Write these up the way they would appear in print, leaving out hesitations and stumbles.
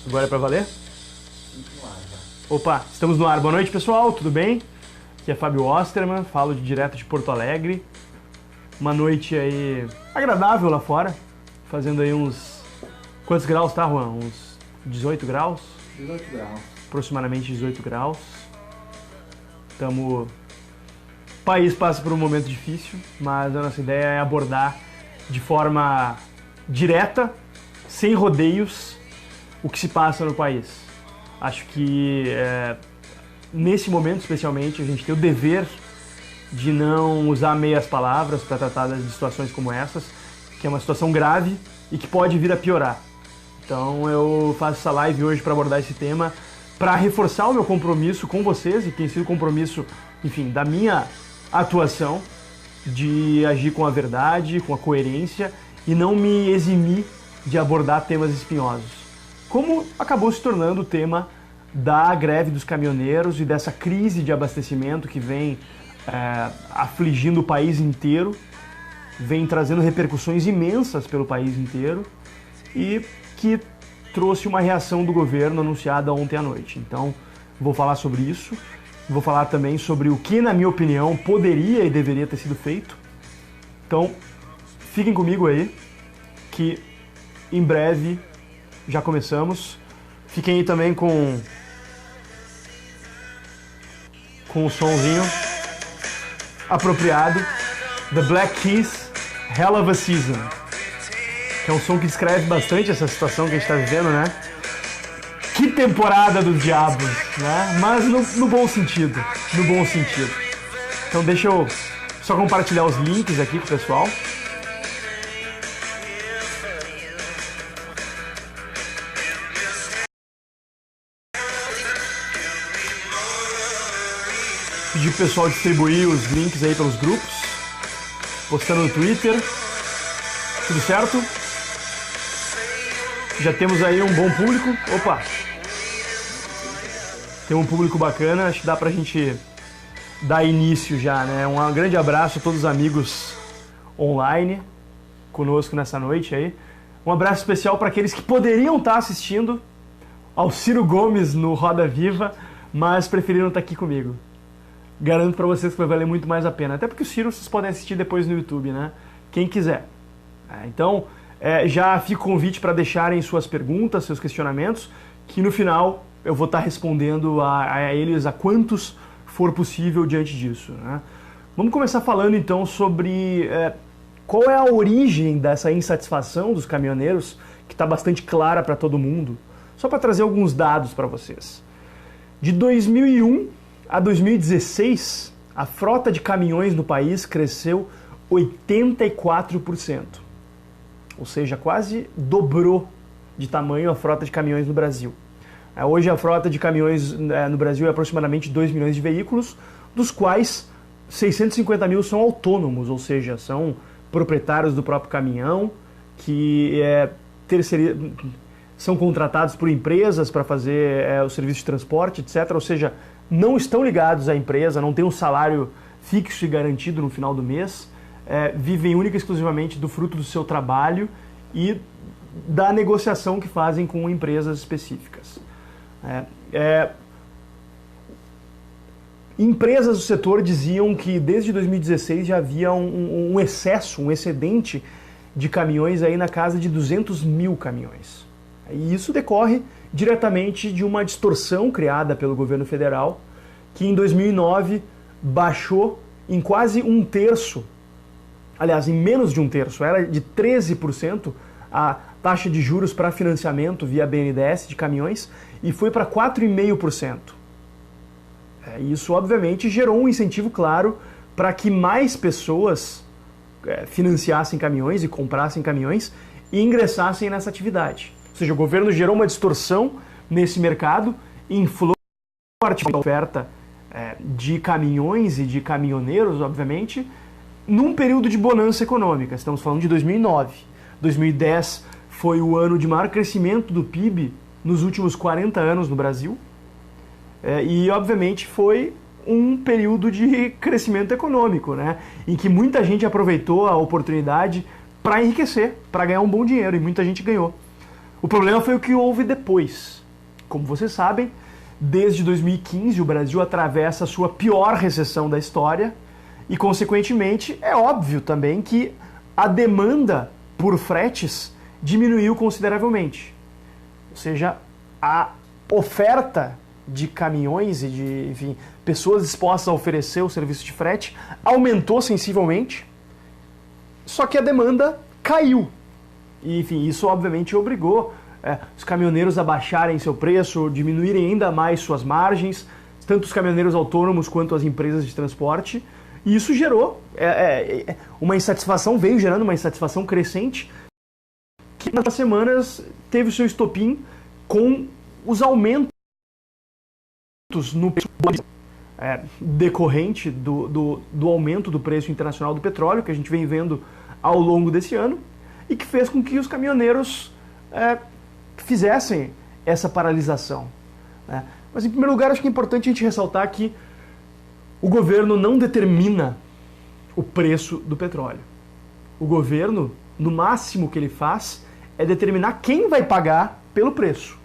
Agora é pra valer? Opa, estamos no ar. Boa noite, pessoal, tudo bem? Aqui é Fábio Osterman, falo direto de Porto Alegre. Uma noite aí agradável lá fora, fazendo aí uns... Quantos graus tá, Juan? Uns 18 graus? 18 graus. Aproximadamente 18 graus. O país passa por um momento difícil, mas a nossa ideia é abordar de forma direta, sem rodeios, o que se passa no país. Acho que nesse momento, especialmente, a gente tem o dever de não usar meias palavras para tratar de situações como essas, que é uma situação grave e que pode vir a piorar. Então eu faço essa live hoje para abordar esse tema, para reforçar o meu compromisso com vocês, e tem sido compromisso, enfim, da minha atuação, de agir com a verdade, com a coerência e não me eximir de abordar temas espinhosos. Como acabou se tornando o tema da greve dos caminhoneiros e dessa crise de abastecimento que vem afligindo o país inteiro, vem trazendo repercussões imensas pelo país inteiro e que trouxe uma reação do governo anunciada ontem à noite. Então, vou falar sobre isso, vou falar também sobre o que, na minha opinião, poderia e deveria ter sido feito. Então, fiquem comigo aí, que em breve já começamos. Fiquem aí também com o somzinho apropriado, The Black Keys, Hell of a Season, que é um som que descreve bastante essa situação que a gente está vivendo, né? Que temporada dos diabos, né? Mas no bom sentido, no bom sentido. Então deixa eu só compartilhar os links aqui com o pessoal. Pedir pro pessoal distribuir os links aí pelos grupos, postando no Twitter. Tudo certo? Já temos aí um bom público. Opa! Tem um público bacana, acho que dá pra gente dar início já, né? Um grande abraço a todos os amigos online conosco nessa noite aí. Um abraço especial para aqueles que poderiam estar assistindo ao Ciro Gomes no Roda Viva, mas preferiram estar aqui comigo. Garanto para vocês que vai valer muito mais a pena. Até porque o Ciro vocês podem assistir depois no YouTube, né? Quem quiser. Então, já fica o convite para deixarem suas perguntas, seus questionamentos, que no final eu vou estar respondendo a eles a quantos for possível diante disso, né? Vamos começar falando então sobre qual é a origem dessa insatisfação dos caminhoneiros, que está bastante clara para todo mundo. Só para trazer alguns dados para vocês. De 2001 a 2016, a frota de caminhões no país cresceu 84%. Ou seja, quase dobrou de tamanho a frota de caminhões no Brasil. Hoje a frota de caminhões no Brasil é aproximadamente 2 milhões de veículos, dos quais 650 mil são autônomos, ou seja, são proprietários do próprio caminhão, que são contratados por empresas para fazer o serviço de transporte, etc. Ou seja, não estão ligados à empresa, não têm um salário fixo e garantido no final do mês, vivem única e exclusivamente do fruto do seu trabalho e da negociação que fazem com empresas específicas. Empresas do setor diziam que desde 2016 já havia um excesso, um excedente de caminhões aí na casa de 200 mil caminhões. E isso decorre diretamente de uma distorção criada pelo governo federal, que em 2009 baixou em quase um terço, aliás, em menos de um terço, era de 13% a taxa de juros para financiamento via BNDES de caminhões e foi para 4,5%. Isso, obviamente, gerou um incentivo claro para que mais pessoas financiassem caminhões e comprassem caminhões e ingressassem nessa atividade. Ou seja, o governo gerou uma distorção nesse mercado, inflou a oferta de caminhões e de caminhoneiros, obviamente, num período de bonança econômica. Estamos falando de 2009. 2010 foi o ano de maior crescimento do PIB nos últimos 40 anos no Brasil. E, obviamente, foi um período de crescimento econômico, né? Em que muita gente aproveitou a oportunidade para enriquecer, para ganhar um bom dinheiro, e muita gente ganhou. O problema foi o que houve depois. Como vocês sabem, desde 2015 o Brasil atravessa a sua pior recessão da história e, consequentemente, é óbvio também que a demanda por fretes diminuiu consideravelmente. Ou seja, a oferta de caminhões e de, enfim, pessoas dispostas a oferecer o serviço de frete aumentou sensivelmente, só que a demanda caiu. E, enfim, isso obviamente obrigou os caminhoneiros a baixarem seu preço, diminuírem ainda mais suas margens, tanto os caminhoneiros autônomos quanto as empresas de transporte, e isso gerou uma insatisfação, veio gerando uma insatisfação crescente, que nas semanas teve o seu estopim com os aumentos no preço decorrente do aumento do preço internacional do petróleo, que a gente vem vendo ao longo desse ano, e que fez com que os caminhoneiros fizessem essa paralisação. Mas, em primeiro lugar, acho que é importante a gente ressaltar que o governo não determina o preço do petróleo. O governo, no máximo que ele faz, é determinar quem vai pagar pelo preço.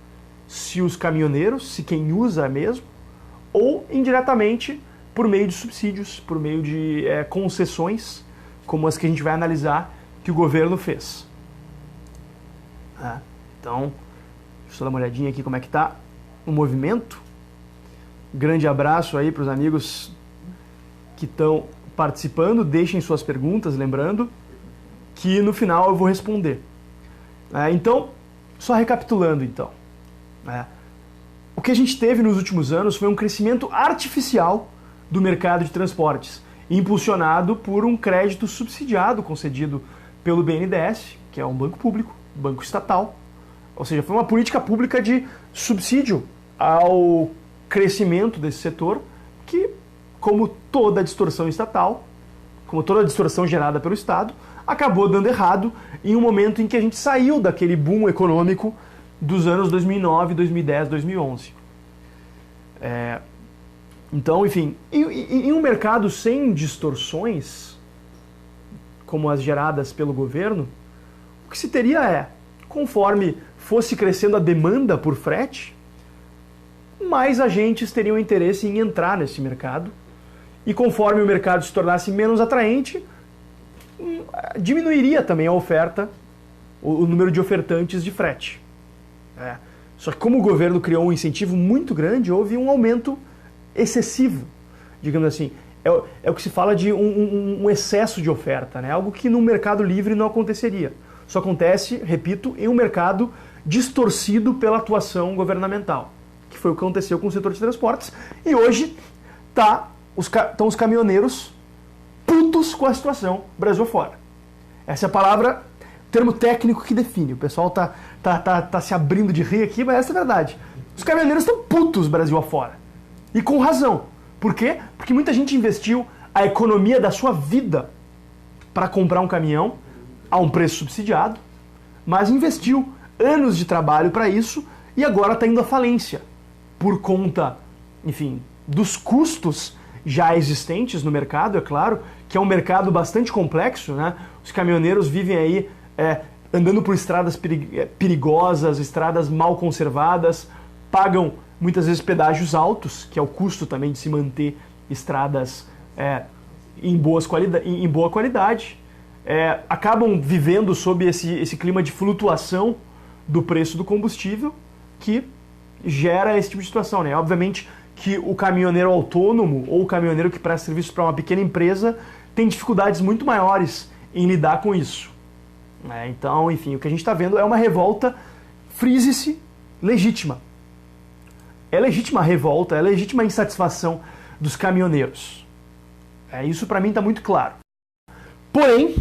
Se os caminhoneiros, se quem usa mesmo, ou indiretamente por meio de subsídios, por meio de concessões, como as que a gente vai analisar que o governo fez. Então, deixa eu dar uma olhadinha aqui como é que está o movimento. Grande abraço aí para os amigos que estão participando. Deixem suas perguntas, lembrando que no final eu vou responder. Então, só recapitulando então. O que a gente teve nos últimos anos foi um crescimento artificial do mercado de transportes, impulsionado por um crédito subsidiado concedido pelo BNDES, que é um banco público, banco estatal. Ou seja, foi uma política pública de subsídio ao crescimento desse setor, que, como toda distorção estatal, como toda distorção gerada pelo Estado, acabou dando errado em um momento em que a gente saiu daquele boom econômico dos anos 2009, 2010, 2011. Então, enfim, em um mercado sem distorções, como as geradas pelo governo, o que se teria conforme fosse crescendo a demanda por frete, mais agentes teriam interesse em entrar nesse mercado, e conforme o mercado se tornasse menos atraente, diminuiria também a oferta, o número de ofertantes de frete. Só que como o governo criou um incentivo muito grande, houve um aumento excessivo, digamos assim. É o que se fala de um excesso de oferta, algo que no mercado livre não aconteceria. Só acontece, repito, em um mercado distorcido pela atuação governamental, que foi o que aconteceu com o setor de transportes, e hoje estão os caminhoneiros putos com a situação Brasil afora. Essa é a palavra, termo técnico que define. O pessoal tá se abrindo de rir aqui, mas essa é a verdade. Os caminhoneiros estão putos Brasil afora. E com razão. Por quê? Porque muita gente investiu a economia da sua vida para comprar um caminhão a um preço subsidiado, mas investiu anos de trabalho para isso e agora está indo à falência por conta, enfim, dos custos já existentes no mercado, é claro, que é um mercado bastante complexo, Os caminhoneiros vivem aí andando por estradas perigosas, estradas mal conservadas, pagam muitas vezes pedágios altos, que é o custo também de se manter estradas em boa qualidade, acabam vivendo sob esse clima de flutuação do preço do combustível, que gera esse tipo de situação. Obviamente que o caminhoneiro autônomo ou o caminhoneiro que presta serviço para uma pequena empresa tem dificuldades muito maiores em lidar com isso. Então, enfim, o que a gente está vendo é uma revolta, frise-se, legítima. É legítima a revolta, é legítima a insatisfação dos caminhoneiros. Isso para mim está muito claro. Porém,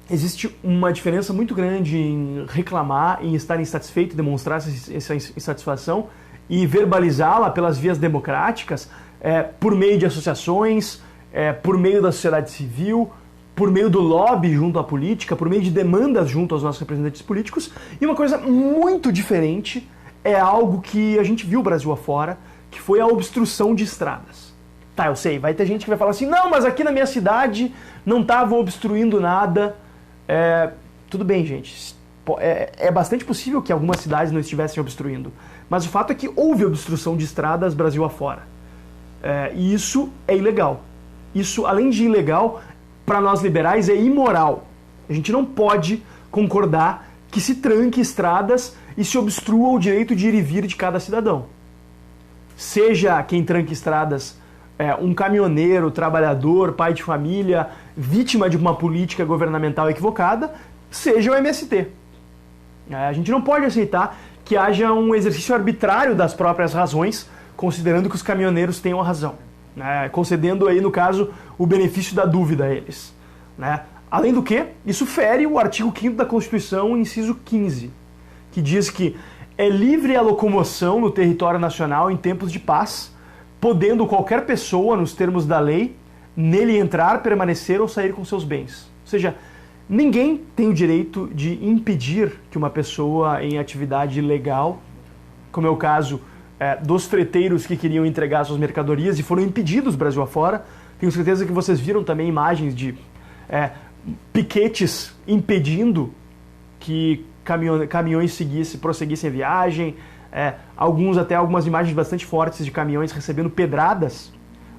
existe uma diferença muito grande em reclamar, em estar insatisfeito, demonstrar essa insatisfação e verbalizá-la pelas vias democráticas, por meio de associações, por meio da sociedade civil, por meio do lobby junto à política, por meio de demandas junto aos nossos representantes políticos. E uma coisa muito diferente é algo que a gente viu Brasil afora, que foi a obstrução de estradas. Tá, eu sei, vai ter gente que vai falar assim, não, mas aqui na minha cidade não estavam obstruindo nada. Tudo bem, gente, É bastante possível que algumas cidades não estivessem obstruindo. Mas o fato é que houve obstrução de estradas Brasil afora. E isso é ilegal. Isso, além de ilegal, para nós liberais é imoral. A gente não pode concordar que se tranque estradas e se obstrua o direito de ir e vir de cada cidadão. Seja quem tranque estradas um caminhoneiro, trabalhador, pai de família, vítima de uma política governamental equivocada, seja o MST. A gente não pode aceitar que haja um exercício arbitrário das próprias razões, considerando que os caminhoneiros tenham a razão, concedendo aí, no caso, o benefício da dúvida a eles. Além do que, isso fere o artigo 5º da Constituição, inciso 15, que diz que é livre a locomoção no território nacional em tempos de paz, podendo qualquer pessoa, nos termos da lei, nele entrar, permanecer ou sair com seus bens. Ou seja, ninguém tem o direito de impedir que uma pessoa em atividade ilegal, como é o caso dos freteiros que queriam entregar suas mercadorias e foram impedidos Brasil afora. Tenho certeza que vocês viram também imagens de piquetes impedindo que caminhões prosseguissem a viagem, algumas imagens bastante fortes de caminhões recebendo pedradas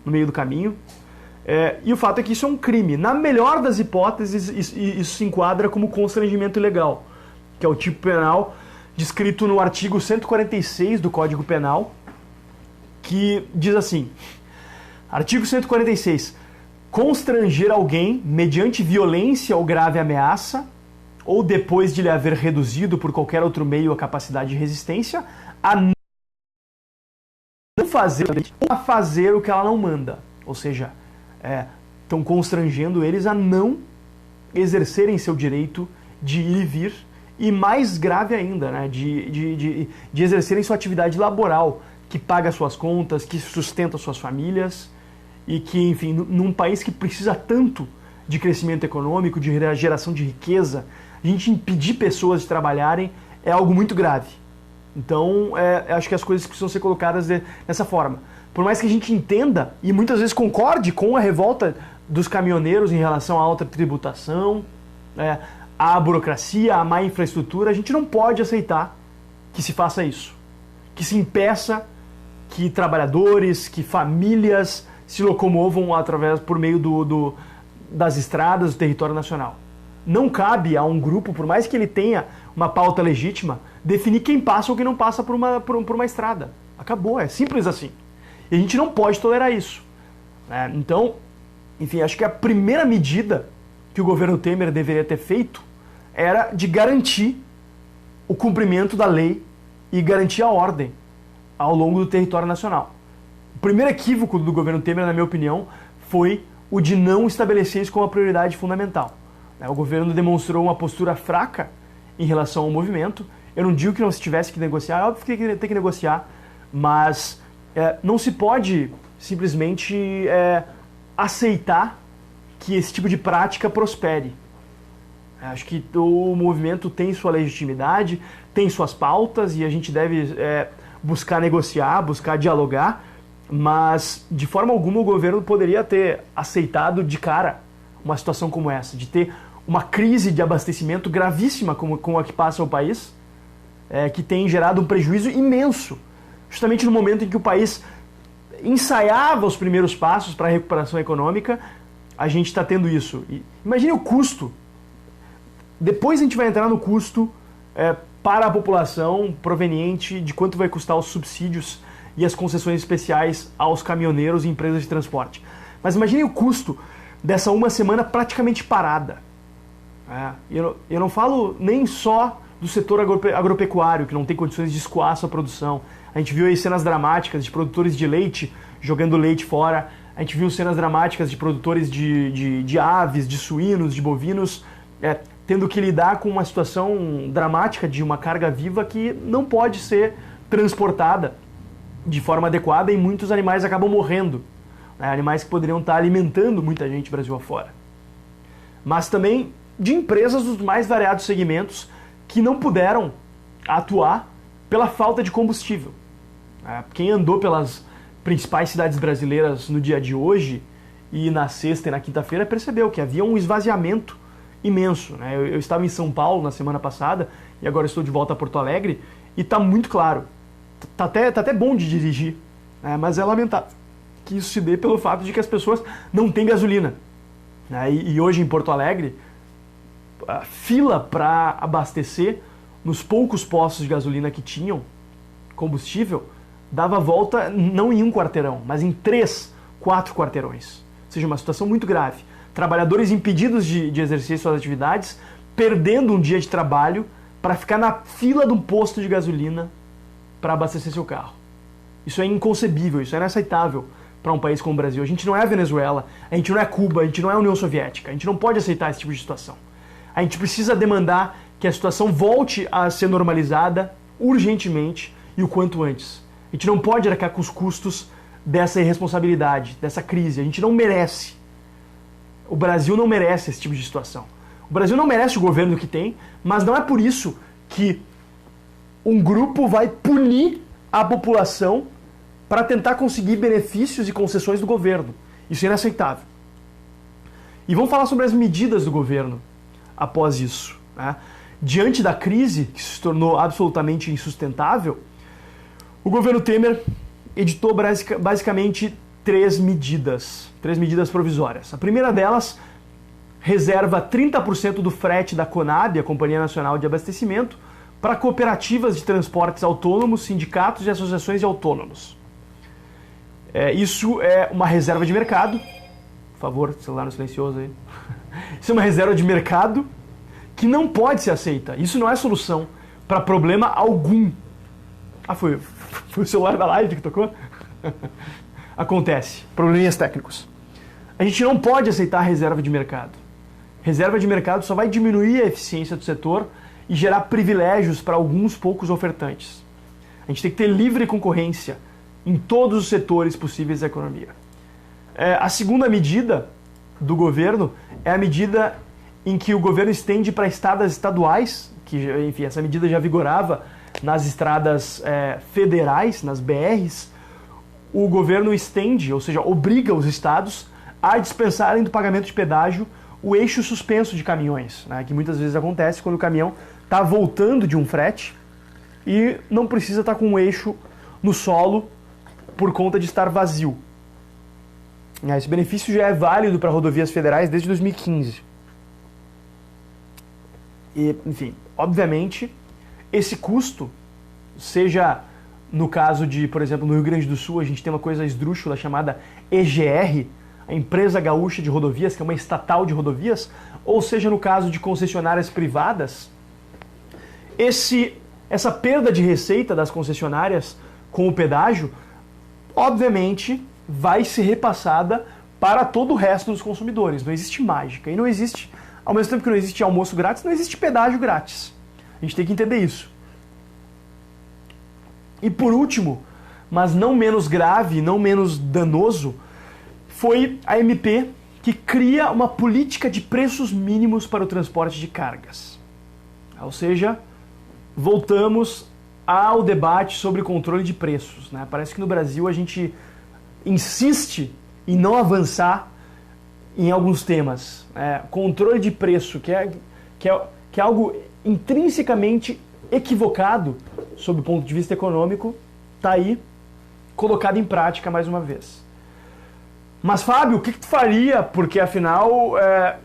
no meio do caminho. E o fato é que isso é um crime. Na melhor das hipóteses, isso se enquadra como constrangimento ilegal, que é o tipo penal descrito no artigo 146 do Código Penal, que diz assim: artigo 146. Constranger alguém mediante violência ou grave ameaça, ou depois de lhe haver reduzido por qualquer outro meio a capacidade de resistência, a não fazer ou a fazer o que ela não manda. Ou seja, estão constrangendo eles a não exercerem seu direito de ir e vir, e mais grave ainda, de exercerem sua atividade laboral, que paga suas contas, que sustenta suas famílias, e que, enfim, num país que precisa tanto de crescimento econômico, de geração de riqueza, a gente impedir pessoas de trabalharem é algo muito grave. Então, acho que as coisas precisam ser colocadas dessa forma. Por mais que a gente entenda, e muitas vezes concorde com a revolta dos caminhoneiros em relação à alta tributação, à burocracia, à má infraestrutura, a gente não pode aceitar que se faça isso. Que se impeça que trabalhadores, que famílias se locomovam por meio das estradas do território nacional. Não cabe a um grupo, por mais que ele tenha uma pauta legítima, definir quem passa ou quem não passa por uma estrada. Acabou, é simples assim. E a gente não pode tolerar isso. Então, enfim, acho que a primeira medida que o governo Temer deveria ter feito era de garantir o cumprimento da lei e garantir a ordem ao longo do território nacional. O primeiro equívoco do governo Temer, na minha opinião, foi o de não estabelecer isso como uma prioridade fundamental. O governo demonstrou uma postura fraca em relação ao movimento. Eu não digo que não se tivesse que negociar, é óbvio que tem que negociar, mas não se pode simplesmente aceitar que esse tipo de prática prospere. Acho que o movimento tem sua legitimidade, tem suas pautas e a gente deve buscar negociar, buscar dialogar, mas de forma alguma o governo poderia ter aceitado de cara uma situação como essa, de ter uma crise de abastecimento gravíssima como a que passa o país, que tem gerado um prejuízo imenso, justamente no momento em que o país ensaiava os primeiros passos para a recuperação econômica. A gente está tendo isso. Imagine o custo. Depois a gente vai entrar no custo para a população proveniente de quanto vai custar os subsídios e as concessões especiais aos caminhoneiros e empresas de transporte. Mas imagine o custo dessa uma semana praticamente parada. Eu não falo nem só do setor agropecuário, que não tem condições de escoar a sua produção. A gente viu aí cenas dramáticas de produtores de leite jogando leite fora. A gente viu cenas dramáticas de produtores de aves, de suínos, de bovinos, tendo que lidar com uma situação dramática de uma carga viva que não pode ser transportada de forma adequada e muitos animais acabam morrendo. Animais que poderiam estar alimentando muita gente Brasil afora. Mas também de empresas dos mais variados segmentos que não puderam atuar pela falta de combustível. Quem andou pelas principais cidades brasileiras no dia de hoje e na sexta e na quinta-feira percebeu que havia um esvaziamento imenso, né? Eu estava em São Paulo na semana passada e agora estou de volta a Porto Alegre e está muito claro. Tá até bom de dirigir, né? Mas é lamentável que isso se dê pelo fato de que as pessoas não têm gasolina, né? E hoje em Porto Alegre, a fila para abastecer nos poucos postos de gasolina que tinham combustível dava volta não em um quarteirão, mas em 3, 4 quarteirões. Ou seja, uma situação muito grave. Trabalhadores impedidos de exercer suas atividades, perdendo um dia de trabalho para ficar na fila de um posto de gasolina para abastecer seu carro. Isso é inconcebível, isso é inaceitável para um país como o Brasil. A gente não é a Venezuela, a gente não é Cuba, a gente não é a União Soviética. A gente não pode aceitar esse tipo de situação. A gente precisa demandar que a situação volte a ser normalizada urgentemente e o quanto antes. A gente não pode arcar com os custos dessa irresponsabilidade, dessa crise. A gente não merece. O Brasil não merece esse tipo de situação. O Brasil não merece o governo que tem, mas não é por isso que um grupo vai punir a população para tentar conseguir benefícios e concessões do governo. Isso é inaceitável. E vamos falar sobre as medidas do governo após isso, né? Diante da crise, que se tornou absolutamente insustentável, o governo Temer editou basicamente três medidas provisórias. A primeira delas reserva 30% do frete da Conab, a Companhia Nacional de Abastecimento, para cooperativas de transportes autônomos, sindicatos e associações de autônomos. Isso é uma reserva de mercado. Por favor, celular no silencioso aí. Isso é uma reserva de mercado que não pode ser aceita. Isso não é solução para problema algum. Ah, foi o celular da live que tocou? Acontece. Probleminhas técnicos. A gente não pode aceitar a reserva de mercado. Reserva de mercado só vai diminuir a eficiência do setor e gerar privilégios para alguns poucos ofertantes. A gente tem que ter livre concorrência em todos os setores possíveis da economia. A segunda medida do governo é a medida em que o governo estende para estradas estaduais, que, enfim, essa medida já vigorava nas estradas federais, nas BRs. O governo estende, ou seja, obriga os estados a dispensarem do pagamento de pedágio o eixo suspenso de caminhões, né, que muitas vezes acontece quando o caminhão está voltando de um frete e não precisa estar com o eixo no solo por conta de estar vazio. Esse benefício já é válido para rodovias federais desde 2015. E, enfim, obviamente, esse custo, seja no caso de, por exemplo, no Rio Grande do Sul, a gente tem uma coisa esdrúxula chamada EGR, a Empresa Gaúcha de Rodovias, que é uma estatal de rodovias, ou seja, no caso de concessionárias privadas, essa perda de receita das concessionárias com o pedágio, obviamente, vai ser repassada para todo o resto dos consumidores. Não existe mágica. E não existe, ao mesmo tempo que não existe almoço grátis, não existe pedágio grátis. A gente tem que entender isso. E por último, mas não menos grave, não menos danoso, foi a MP que cria uma política de preços mínimos para o transporte de cargas. Ou seja, voltamos ao debate sobre controle de preços, né? Parece que no Brasil a gente insiste em não avançar em alguns temas. Controle de preço, que é algo intrinsecamente equivocado sob o ponto de vista econômico, está aí colocado em prática mais uma vez. Mas, Fábio, o que tu faria? Porque, afinal,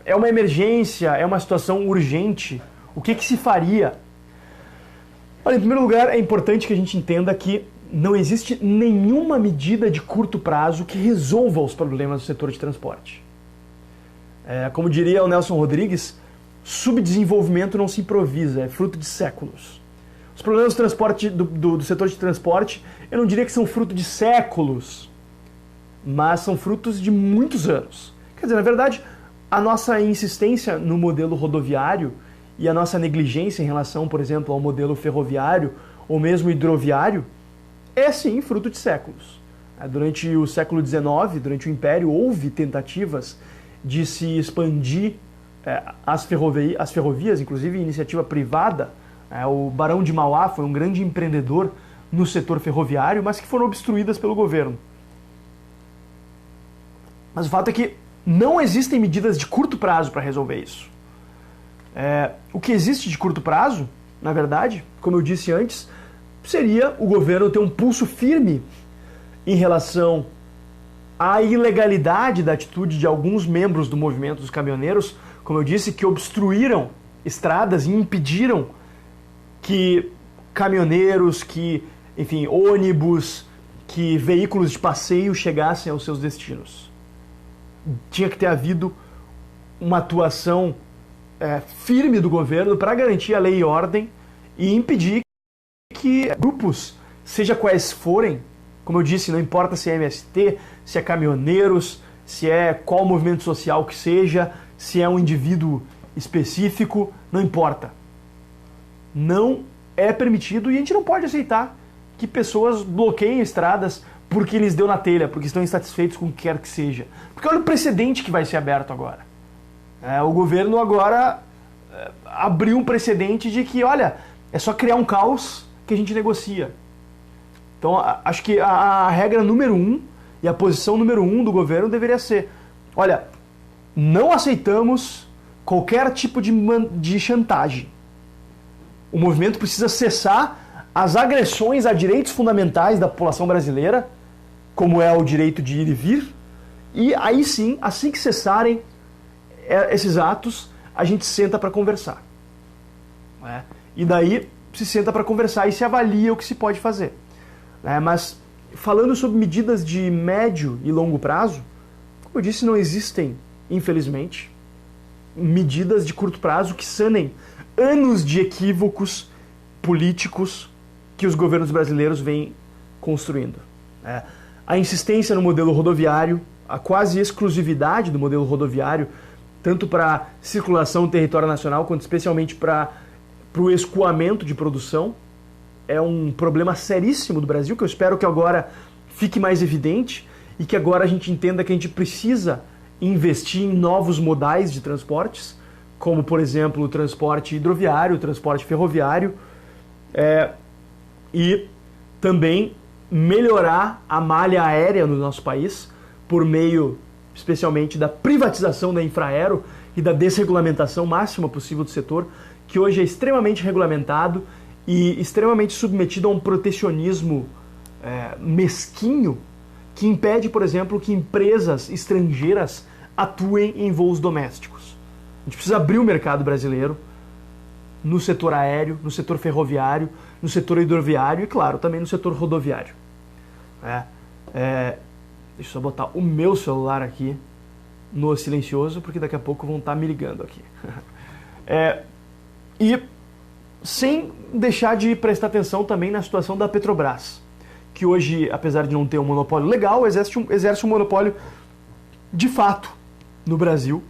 é uma emergência, é uma situação urgente. O que se faria? Olha, em primeiro lugar, é importante que a gente entenda que não existe nenhuma medida de curto prazo que resolva os problemas do setor de transporte. Como diria o Nelson Rodrigues, subdesenvolvimento não se improvisa, é fruto de séculos. Os problemas do transporte, do setor de transporte, eu não diria que são fruto de séculos, mas são frutos de muitos anos. Quer dizer, na verdade, a nossa insistência no modelo rodoviário e a nossa negligência em relação, por exemplo, ao modelo ferroviário ou mesmo hidroviário, é sim fruto de séculos. Durante o século XIX, durante o Império, houve tentativas de se expandir as ferrovias, inclusive iniciativa privada. O Barão de Mauá foi um grande empreendedor no setor ferroviário, mas que foram obstruídas pelo governo. Mas o fato é que não existem medidas de curto prazo para resolver isso. O que existe de curto prazo, na verdade, como eu disse antes, seria o governo ter um pulso firme em relação à ilegalidade da atitude de alguns membros do movimento dos caminhoneiros, como eu disse, que obstruíram estradas e impediram que caminhoneiros, que, enfim, ônibus, que veículos de passeio chegassem aos seus destinos. Tinha que ter havido uma atuação firme do governo para garantir a lei e ordem e impedir que grupos, seja quais forem, como eu disse, não importa se é MST, se é caminhoneiros, se é qual movimento social que seja, se é um indivíduo específico, não importa. Não é permitido e a gente não pode aceitar que pessoas bloqueiem estradas porque lhes deu na telha, porque estão insatisfeitos com o que quer que seja. Porque olha o precedente que vai ser aberto agora. O governo agora abriu um precedente de que, olha, é só criar um caos que a gente negocia. Então, acho que a regra número 1 e a posição número 1 do governo deveria ser, olha, não aceitamos qualquer tipo de chantagem. O movimento precisa cessar as agressões a direitos fundamentais da população brasileira, como é o direito de ir e vir, e aí sim, assim que cessarem esses atos, a gente senta para conversar. E daí se senta para conversar e se avalia o que se pode fazer. Mas falando sobre medidas de médio e longo prazo, como eu disse, não existem, infelizmente, medidas de curto prazo que sanem anos de equívocos políticos que os governos brasileiros vêm construindo. A insistência no modelo rodoviário, a quase exclusividade do modelo rodoviário, tanto para circulação no território nacional, quanto especialmente para o escoamento de produção, é um problema seríssimo do Brasil, que eu espero que agora fique mais evidente e que agora a gente entenda que a gente precisa investir em novos modais de transportes, como, por exemplo, o transporte hidroviário, o transporte ferroviário, e também melhorar a malha aérea no nosso país por meio, especialmente, da privatização da Infraero e da desregulamentação máxima possível do setor, que hoje é extremamente regulamentado e extremamente submetido a um protecionismo mesquinho que impede, por exemplo, que empresas estrangeiras atuem em voos domésticos. A gente precisa abrir o mercado brasileiro no setor aéreo, no setor ferroviário, no setor hidroviário e, claro, também no setor rodoviário. Deixa eu só botar o meu celular aqui no silencioso, porque daqui a pouco vão estar me ligando aqui. E sem deixar de prestar atenção também na situação da Petrobras, que hoje, apesar de não ter um monopólio legal, exerce um monopólio de fato no Brasil,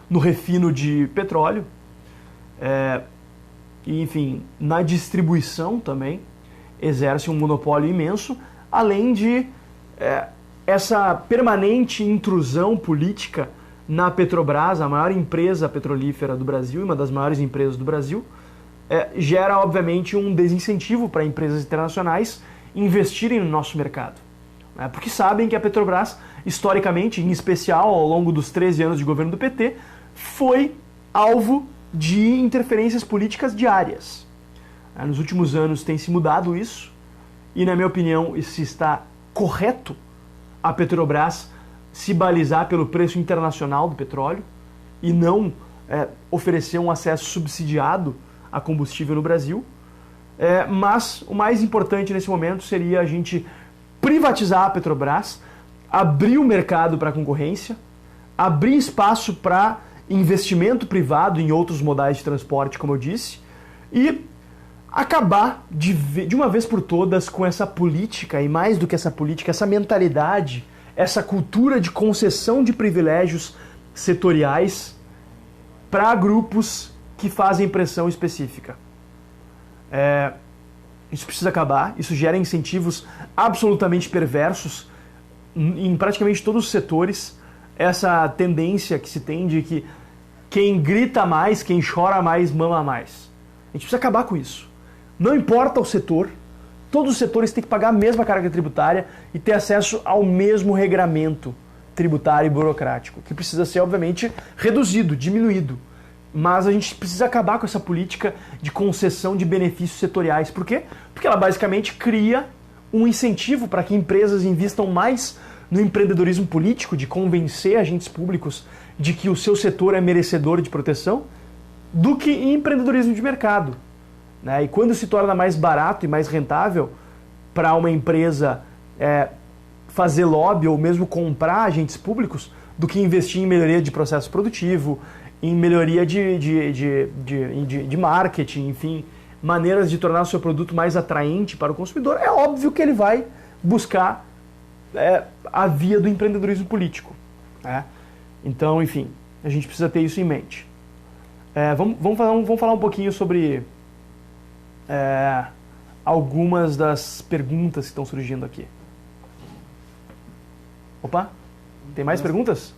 no refino de petróleo, e, enfim, na distribuição também, exerce um monopólio imenso, além de essa permanente intrusão política na Petrobras, a maior empresa petrolífera do Brasil, uma das maiores empresas do Brasil, gera, obviamente, um desincentivo para empresas internacionais investirem no nosso mercado. Porque sabem que a Petrobras, historicamente, em especial ao longo dos 13 anos de governo do PT, foi alvo de interferências políticas diárias. Nos últimos anos tem se mudado isso, e, na minha opinião, se está correto a Petrobras se balizar pelo preço internacional do petróleo e não oferecer um acesso subsidiado a combustível no Brasil. Mas o mais importante nesse momento seria a gente privatizar a Petrobras, abrir o mercado para a concorrência, abrir espaço para investimento privado em outros modais de transporte, como eu disse, e acabar de uma vez por todas com essa política, e mais do que essa política, essa mentalidade, essa cultura de concessão de privilégios setoriais para grupos que fazem pressão específica. Isso precisa acabar, isso gera incentivos absolutamente perversos em praticamente todos os setores, essa tendência que se tem de que quem grita mais, quem chora mais, mama mais. A gente precisa acabar com isso. Não importa o setor, todos os setores têm que pagar a mesma carga tributária e ter acesso ao mesmo regramento tributário e burocrático, que precisa ser, obviamente, reduzido, diminuído. mas a gente precisa acabar com essa política de concessão de benefícios setoriais. Por quê? Porque ela basicamente cria um incentivo para que empresas investam mais no empreendedorismo político, de convencer agentes públicos de que o seu setor é merecedor de proteção, do que em empreendedorismo de mercado. Né? E quando se torna mais barato e mais rentável para uma empresa fazer lobby ou mesmo comprar agentes públicos, do que investir em melhoria de processo produtivo, em melhoria de marketing, enfim, maneiras de tornar o seu produto mais atraente para o consumidor, é óbvio que ele vai buscar a via do empreendedorismo político. Né? Então, enfim, a gente precisa ter isso em mente. Vamos falar um pouquinho sobre algumas das perguntas que estão surgindo aqui. Opa, tem mais perguntas?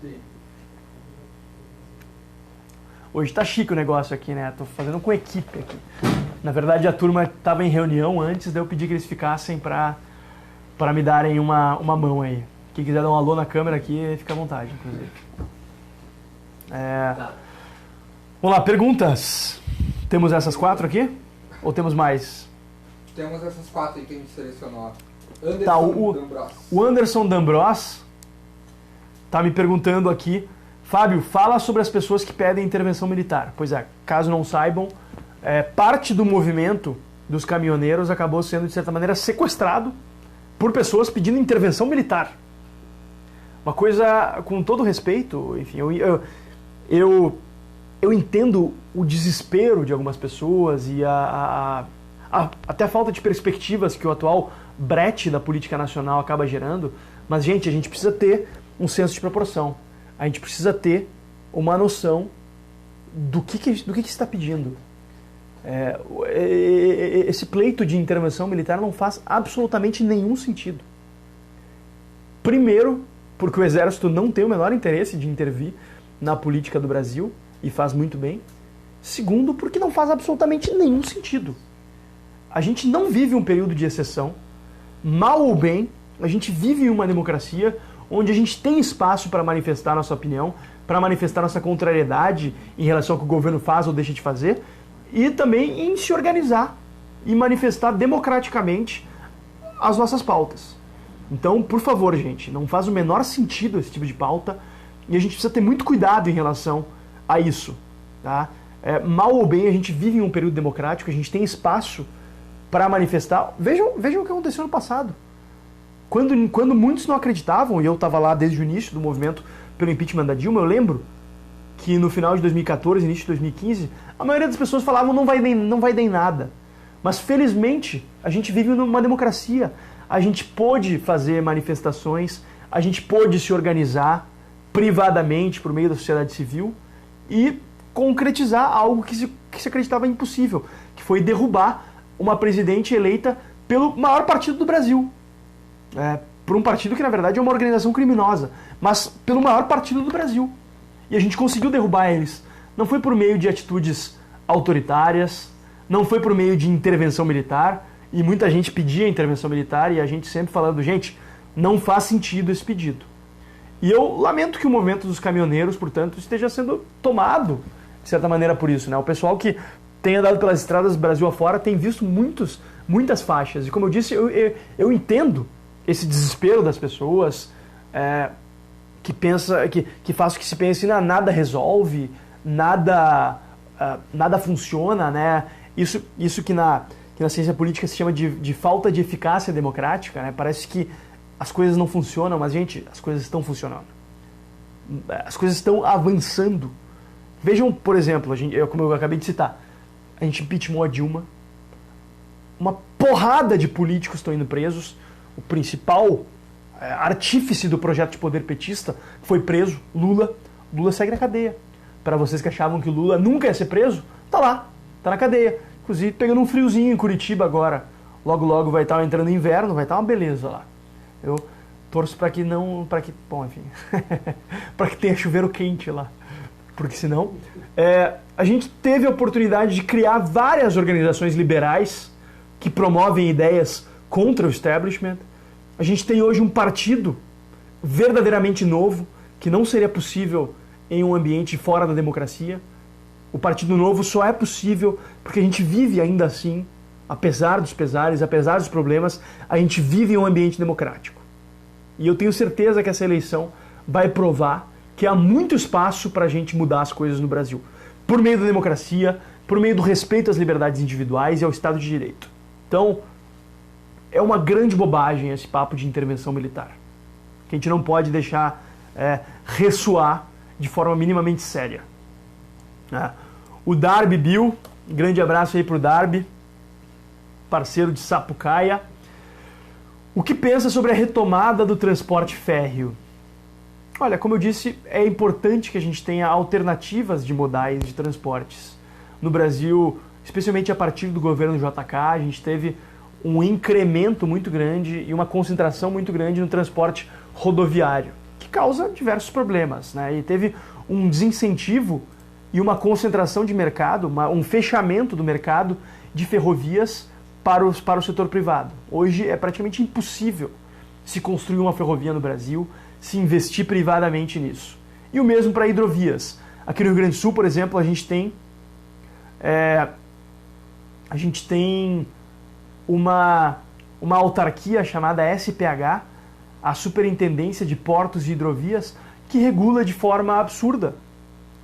Hoje tá chique o negócio aqui, né? Tô fazendo com equipe aqui. Na verdade, a turma estava em reunião antes, daí eu pedi que eles ficassem para me darem uma mão aí. Quem quiser dar um alô na câmera aqui, fica à vontade, inclusive. Vamos lá, perguntas. Temos essas 4 aqui? Ou temos mais? Temos essas 4 aí que a gente selecionou. Anderson D'Ambros. O Anderson D'Ambros tá me perguntando aqui: Fábio, fala sobre as pessoas que pedem intervenção militar. Pois é, caso não saibam, parte do movimento dos caminhoneiros acabou sendo, de certa maneira, sequestrado por pessoas pedindo intervenção militar. Uma coisa, com todo respeito, enfim, eu entendo o desespero de algumas pessoas e até a falta de perspectivas que o atual brete da política nacional acaba gerando, mas, gente, a gente precisa ter um senso de proporção. A gente precisa ter uma noção do que se está pedindo. Esse pleito de intervenção militar não faz absolutamente nenhum sentido. Primeiro, porque o Exército não tem o menor interesse de intervir na política do Brasil, e faz muito bem. Segundo, porque não faz absolutamente nenhum sentido. A gente não vive um período de exceção. Mal ou bem, a gente vive em uma democracia onde a gente tem espaço para manifestar nossa opinião, para manifestar nossa contrariedade em relação ao que o governo faz ou deixa de fazer, e também em se organizar e manifestar democraticamente as nossas pautas. Então, por favor, gente, não faz o menor sentido esse tipo de pauta e a gente precisa ter muito cuidado em relação a isso. Tá? Mal ou bem, a gente vive em um período democrático, a gente tem espaço para manifestar. Vejam o que aconteceu no passado. Quando muitos não acreditavam, e eu estava lá desde o início do movimento pelo impeachment da Dilma, eu lembro que no final de 2014, início de 2015, a maioria das pessoas falavam não vai dar em nada. Mas felizmente, a gente vive numa democracia. A gente pôde fazer manifestações, a gente pôde se organizar privadamente por meio da sociedade civil e concretizar algo que se acreditava impossível, que foi derrubar uma presidente eleita pelo maior partido do Brasil. Por um partido que, na verdade, é uma organização criminosa, mas pelo maior partido do Brasil. E a gente conseguiu derrubar eles. Não foi por meio de atitudes autoritárias, não foi por meio de intervenção militar, e muita gente pedia intervenção militar, e a gente sempre falando, gente, não faz sentido esse pedido. E eu lamento que o movimento dos caminhoneiros, portanto, esteja sendo tomado, de certa maneira, por isso. Né? O pessoal que tem andado pelas estradas do Brasil afora tem visto muitas faixas. E como eu disse, eu entendo esse desespero das pessoas que faz que se pense, nada resolve, nada funciona, né? Isso que na ciência política se chama de falta de eficácia democrática, né? Parece que as coisas não funcionam, mas, gente, as coisas estão funcionando. As coisas estão avançando. Vejam, por exemplo, como eu acabei de citar, a gente impeachmentou a Dilma, uma porrada de políticos estão indo presos, o principal artífice do projeto de poder petista foi preso, Lula. Lula segue na cadeia. Para vocês que achavam que o Lula nunca ia ser preso, tá lá, tá na cadeia. Inclusive pegando um friozinho em Curitiba agora. Logo, logo vai estar entrando inverno, vai estar uma beleza lá. Eu torço para que para que tenha chuveiro quente lá. Porque senão... a gente teve a oportunidade de criar várias organizações liberais que promovem ideias contra o establishment. A gente tem hoje um partido verdadeiramente novo, que não seria possível em um ambiente fora da democracia. O Partido Novo só é possível porque a gente vive ainda assim, apesar dos pesares, apesar dos problemas, a gente vive em um ambiente democrático. E eu tenho certeza que essa eleição vai provar que há muito espaço para a gente mudar as coisas no Brasil. Por meio da democracia, por meio do respeito às liberdades individuais e ao Estado de Direito. Então, é uma grande bobagem esse papo de intervenção militar. Que a gente não pode deixar ressoar de forma minimamente séria. O Darby Bill, grande abraço aí pro Darby, parceiro de Sapucaia. O que pensa sobre a retomada do transporte férreo? Olha, como eu disse, é importante que a gente tenha alternativas de modais de transportes. No Brasil, especialmente a partir do governo JK, a gente teve um incremento muito grande e uma concentração muito grande no transporte rodoviário, que causa diversos problemas, né? E teve um desincentivo e uma concentração de mercado, um fechamento do mercado de ferrovias para o setor privado. Hoje é praticamente impossível se construir uma ferrovia no Brasil, se investir privadamente nisso. E o mesmo para hidrovias. Aqui no Rio Grande do Sul, por exemplo, a gente tem uma autarquia chamada SPH, a Superintendência de Portos e Hidrovias, que regula de forma absurda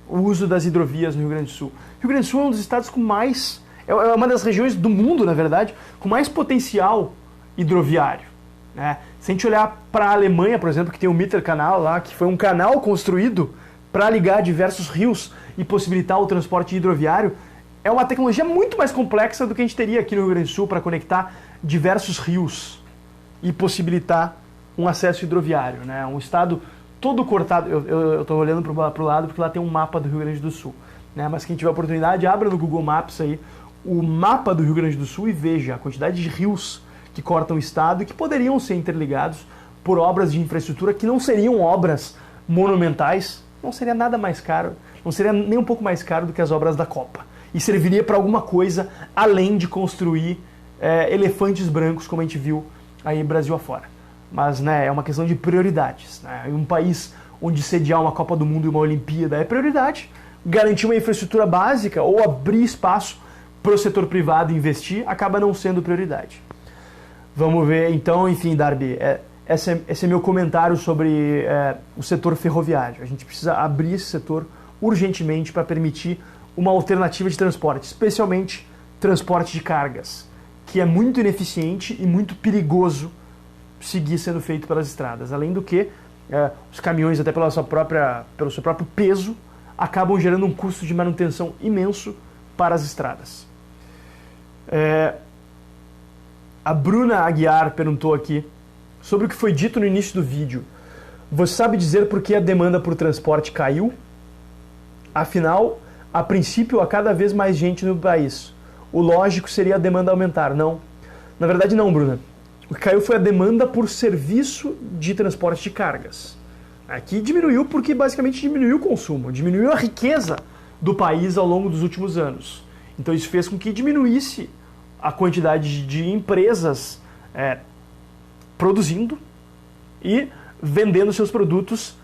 o uso das hidrovias no Rio Grande do Sul. O Rio Grande do Sul é um dos estados com mais... É uma das regiões do mundo, na verdade, com mais potencial hidroviário, né? Se a gente olhar para a Alemanha, por exemplo, que tem o Mitterkanal lá, que foi um canal construído para ligar diversos rios e possibilitar o transporte hidroviário, é uma tecnologia muito mais complexa do que a gente teria aqui no Rio Grande do Sul para conectar diversos rios e possibilitar um acesso hidroviário, né? Um estado todo cortado. Eu estou olhando para o lado porque lá tem um mapa do Rio Grande do Sul, né? Mas quem tiver oportunidade, abra no Google Maps aí o mapa do Rio Grande do Sul e veja a quantidade de rios que cortam o estado e que poderiam ser interligados por obras de infraestrutura que não seriam obras monumentais, não seria nada mais caro, não seria nem um pouco mais caro do que as obras da Copa. E serviria para alguma coisa além de construir elefantes brancos, como a gente viu aí Brasil afora. Mas, né, é uma questão de prioridades, né? Em um país onde sediar uma Copa do Mundo e uma Olimpíada é prioridade, garantir uma infraestrutura básica ou abrir espaço para o setor privado investir acaba não sendo prioridade. Vamos ver, então, enfim, Darby, esse é meu comentário sobre o setor ferroviário. A gente precisa abrir esse setor urgentemente para permitir uma alternativa de transporte, especialmente transporte de cargas, que é muito ineficiente e muito perigoso seguir sendo feito pelas estradas. Além do que, os caminhões, até pelo seu próprio peso, acabam gerando um custo de manutenção imenso para as estradas. A Bruna Aguiar perguntou aqui sobre o que foi dito no início do vídeo. Você sabe dizer por que a demanda por transporte caiu? Afinal, a princípio, há cada vez mais gente no país. O lógico seria a demanda aumentar. Não. Na verdade, não, Bruna. O que caiu foi a demanda por serviço de transporte de cargas. Aqui diminuiu porque basicamente diminuiu o consumo, diminuiu a riqueza do país ao longo dos últimos anos. Então isso fez com que diminuísse a quantidade de empresas produzindo e vendendo seus produtos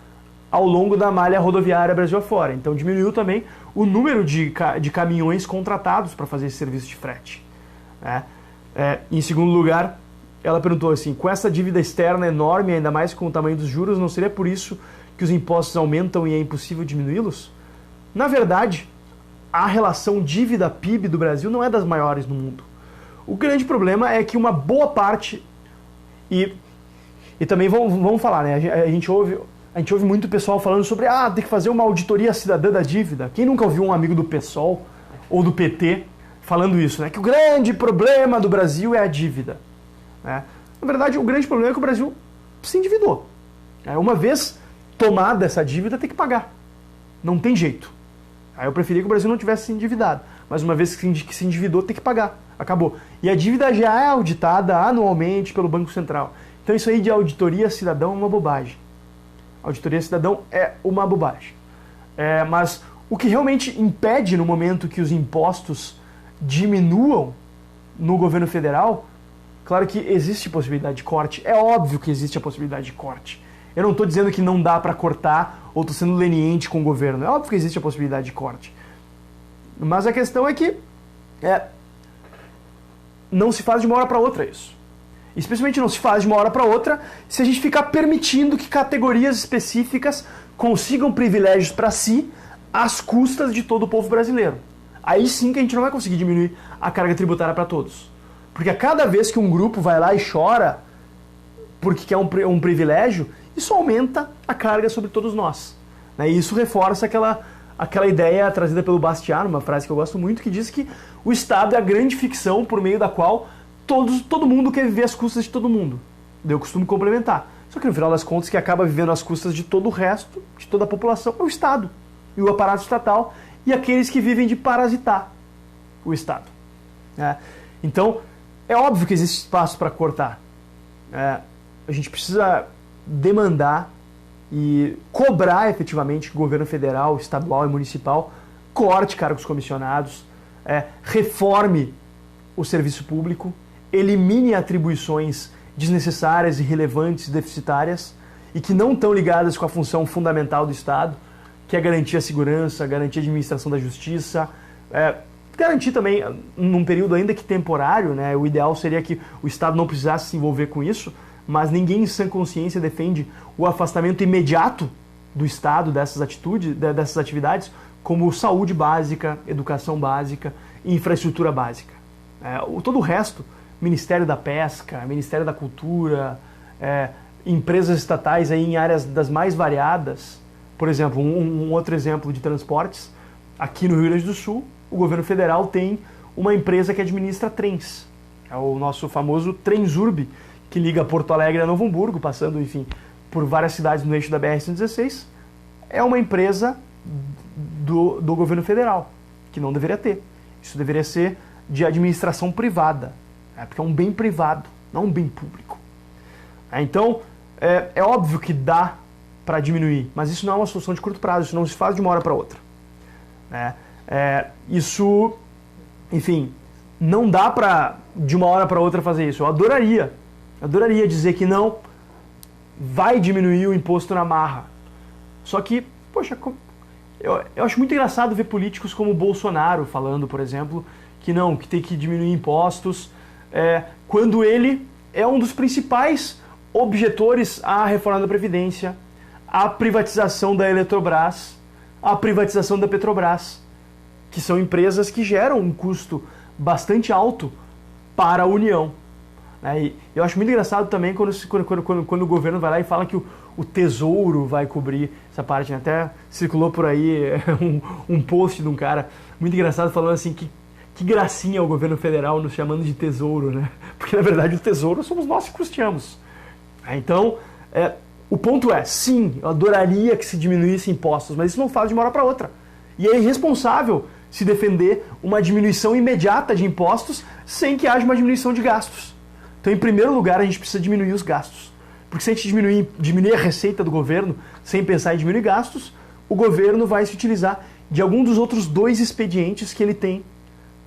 ao longo da malha rodoviária Brasil afora. Então diminuiu também o número de caminhões contratados para fazer esse serviço de frete. Em segundo lugar, ela perguntou assim, com essa dívida externa enorme, ainda mais com o tamanho dos juros, não seria por isso que os impostos aumentam e é impossível diminuí-los? Na verdade, a relação dívida-PIB do Brasil não é das maiores no mundo. O grande problema é que uma boa parte, e também vamos falar, né? A gente ouve muito pessoal falando sobre tem que fazer uma auditoria cidadã da dívida. Quem nunca ouviu um amigo do PSOL ou do PT falando isso, né? Que o grande problema do Brasil é a dívida. Na verdade, o grande problema é que o Brasil se endividou. Uma vez tomada essa dívida, tem que pagar. Não tem jeito. Eu preferia que o Brasil não tivesse se endividado. Mas uma vez que se endividou, tem que pagar. Acabou. E a dívida já é auditada anualmente pelo Banco Central. Então isso aí de auditoria cidadão é uma bobagem. Auditoria cidadão é uma bobagem. Mas o que realmente impede no momento que os impostos diminuam no governo federal, claro que existe possibilidade de corte. É óbvio que existe a possibilidade de corte. Eu não estou dizendo que não dá para cortar ou estou sendo leniente com o governo. É óbvio que existe a possibilidade de corte. Mas a questão é que não se faz de uma hora para outra isso. Especialmente não se faz de uma hora para outra se a gente ficar permitindo que categorias específicas consigam privilégios para si às custas de todo o povo brasileiro. Aí sim que a gente não vai conseguir diminuir a carga tributária para todos. Porque a cada vez que um grupo vai lá e chora porque quer um privilégio, isso aumenta a carga sobre todos nós. E isso reforça aquela ideia trazida pelo Bastiat, uma frase que eu gosto muito, que diz que o Estado é a grande ficção por meio da qual todo mundo quer viver às custas de todo mundo. Eu costumo complementar. Só que no final das contas, quem acaba vivendo às custas de todo o resto, de toda a população, é o Estado e o aparato estatal e aqueles que vivem de parasitar o Estado. Então, é óbvio que existe espaço para cortar. A gente precisa demandar e cobrar efetivamente que o governo federal, estadual e municipal corte cargos comissionados, reforme o serviço público, elimine atribuições desnecessárias, irrelevantes e deficitárias e que não estão ligadas com a função fundamental do Estado, que é garantir a segurança, garantir a administração da justiça, garantir também, num período ainda que temporário, né, o ideal seria que o Estado não precisasse se envolver com isso, mas ninguém em sã consciência defende o afastamento imediato do Estado dessas atitudes, dessas atividades, como saúde básica, educação básica e infraestrutura básica. Todo o resto, Ministério da Pesca, Ministério da Cultura, empresas estatais aí em áreas das mais variadas, por exemplo, um outro exemplo de transportes, aqui no Rio Grande do Sul, o governo federal tem uma empresa que administra trens, é o nosso famoso Transurb, que liga Porto Alegre a Novo Hamburgo, passando, enfim, por várias cidades no eixo da BR-116, é uma empresa do governo federal, que não deveria ter. Isso deveria ser de administração privada, porque é um bem privado, não um bem público. Então, é óbvio que dá para diminuir, mas isso não é uma solução de curto prazo, isso não se faz de uma hora para outra. Isso, enfim, não dá para de uma hora para outra fazer isso. Eu adoraria dizer que não vai diminuir o imposto na marra. Só que, poxa, eu acho muito engraçado ver políticos como o Bolsonaro falando, por exemplo, que tem que diminuir impostos, quando ele é um dos principais objetores à reforma da Previdência, à privatização da Eletrobras, à privatização da Petrobras, que são empresas que geram um custo bastante alto para a União. E eu acho muito engraçado também quando o governo vai lá e fala que o Tesouro vai cobrir essa parte. Né? Até circulou por aí um post de um cara muito engraçado falando assim que gracinha o governo federal nos chamando de Tesouro, né? Porque na verdade o Tesouro somos nós que custeamos. Então, o ponto é, sim, eu adoraria que se diminuísse impostos, mas isso não faz de uma hora para outra. E é irresponsável se defender uma diminuição imediata de impostos sem que haja uma diminuição de gastos. Então, em primeiro lugar, a gente precisa diminuir os gastos. Porque se a gente diminuir a receita do governo sem pensar em diminuir gastos, o governo vai se utilizar de algum dos outros dois expedientes que ele tem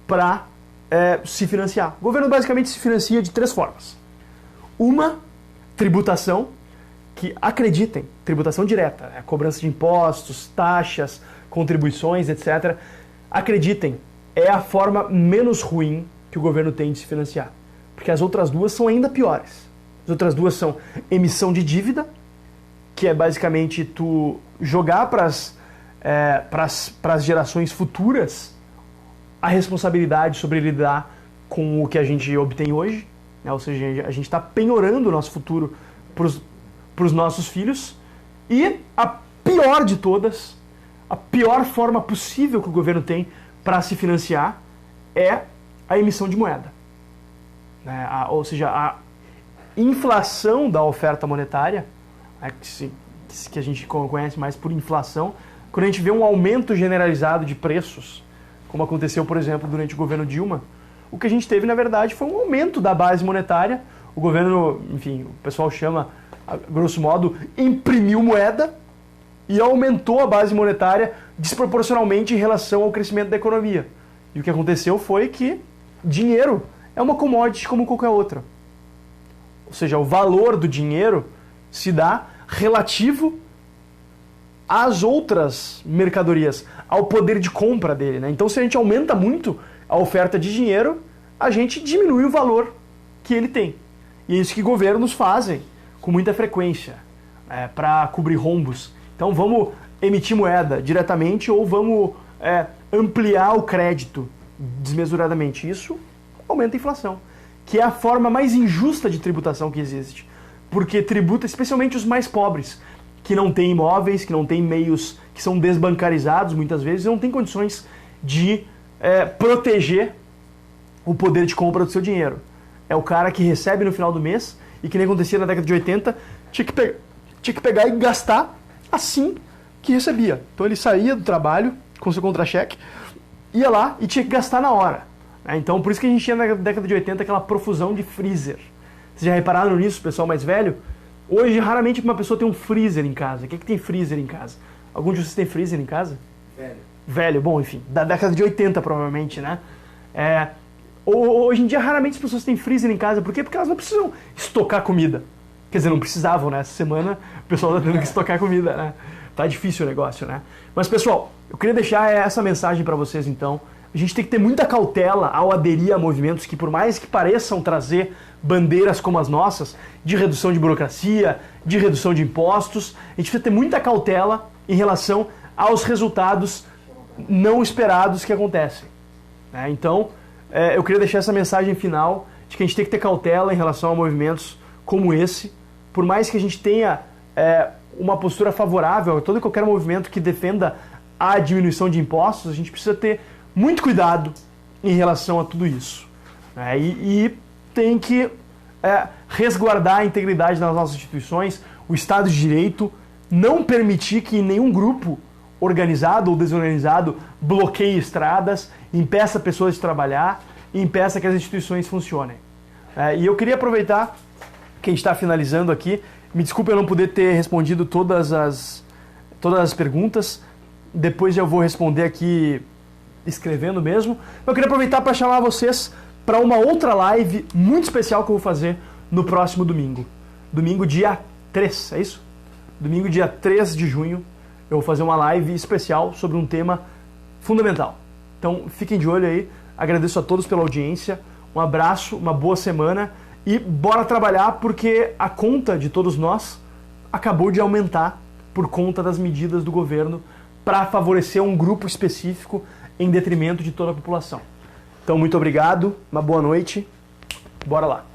para se financiar. O governo basicamente se financia de três formas. Uma, tributação, que acreditem, tributação direta, cobrança de impostos, taxas, contribuições, etc. Acreditem, é a forma menos ruim que o governo tem de se financiar. Porque as outras duas são ainda piores. As outras duas são emissão de dívida, que é basicamente tu jogar para as gerações futuras a responsabilidade sobre lidar com o que a gente obtém hoje. Ou seja, a gente está penhorando o nosso futuro para os nossos filhos. E a pior de todas, a pior forma possível que o governo tem para se financiar é a emissão de moeda. Ou seja, a inflação da oferta monetária, que a gente conhece mais por inflação, quando a gente vê um aumento generalizado de preços, como aconteceu, por exemplo, durante o governo Dilma, o que a gente teve, na verdade, foi um aumento da base monetária. O governo, enfim, o pessoal chama, grosso modo, imprimiu moeda e aumentou a base monetária desproporcionalmente em relação ao crescimento da economia. E o que aconteceu foi que dinheiro é uma commodity como qualquer outra. Ou seja, o valor do dinheiro se dá relativo às outras mercadorias, ao poder de compra dele, né? Então, se a gente aumenta muito a oferta de dinheiro, a gente diminui o valor que ele tem. E é isso que governos fazem com muita frequência, para cobrir rombos. Então, vamos emitir moeda diretamente ou vamos ampliar o crédito desmesuradamente. Isso aumenta a inflação, que é a forma mais injusta de tributação que existe, porque tributa especialmente os mais pobres, que não têm imóveis, que não têm meios, que são desbancarizados muitas vezes, e não têm condições de proteger o poder de compra do seu dinheiro. É o cara que recebe no final do mês e, que nem acontecia na década de 80, tinha que pegar e gastar assim que recebia. Então ele saía do trabalho com seu contra-cheque, ia lá e tinha que gastar na hora. Então por isso que a gente tinha na década de 80 aquela profusão de freezer. Vocês já repararam nisso, pessoal mais velho? Hoje raramente uma pessoa tem um freezer em casa. O que tem freezer em casa? Algum de vocês tem freezer em casa? Velho, bom, enfim, da década de 80 provavelmente, né? Hoje em dia raramente as pessoas têm freezer em casa. Por quê? Porque elas não precisam estocar comida. Quer dizer, não precisavam, né? Essa semana o pessoal tá tendo que estocar comida, né? Tá difícil o negócio, né? Mas, pessoal, eu queria deixar essa mensagem para vocês, então. A gente tem que ter muita cautela ao aderir a movimentos que, por mais que pareçam trazer bandeiras como as nossas, de redução de burocracia, de redução de impostos, a gente precisa ter muita cautela em relação aos resultados não esperados que acontecem. Então, eu queria deixar essa mensagem final de que a gente tem que ter cautela em relação a movimentos como esse, por mais que a gente tenha uma postura favorável a todo e qualquer movimento que defenda a diminuição de impostos, a gente precisa ter muito cuidado em relação a tudo isso. E tem que resguardar a integridade das nossas instituições, o Estado de Direito, não permitir que nenhum grupo organizado ou desorganizado bloqueie estradas, impeça pessoas de trabalhar e impeça que as instituições funcionem. E eu queria aproveitar que a gente está finalizando aqui. Me desculpe eu não poder ter respondido todas as perguntas. Depois eu vou responder aqui escrevendo mesmo. Eu queria aproveitar para chamar vocês para uma outra live muito especial que eu vou fazer no próximo domingo. Domingo dia 3, é isso? Domingo dia 3 de junho eu vou fazer uma live especial sobre um tema fundamental. Então fiquem de olho aí. Agradeço a todos pela audiência. Um abraço, uma boa semana e bora trabalhar, porque a conta de todos nós acabou de aumentar por conta das medidas do governo para favorecer um grupo específico em detrimento de toda a população. Então, muito obrigado, uma boa noite, bora lá.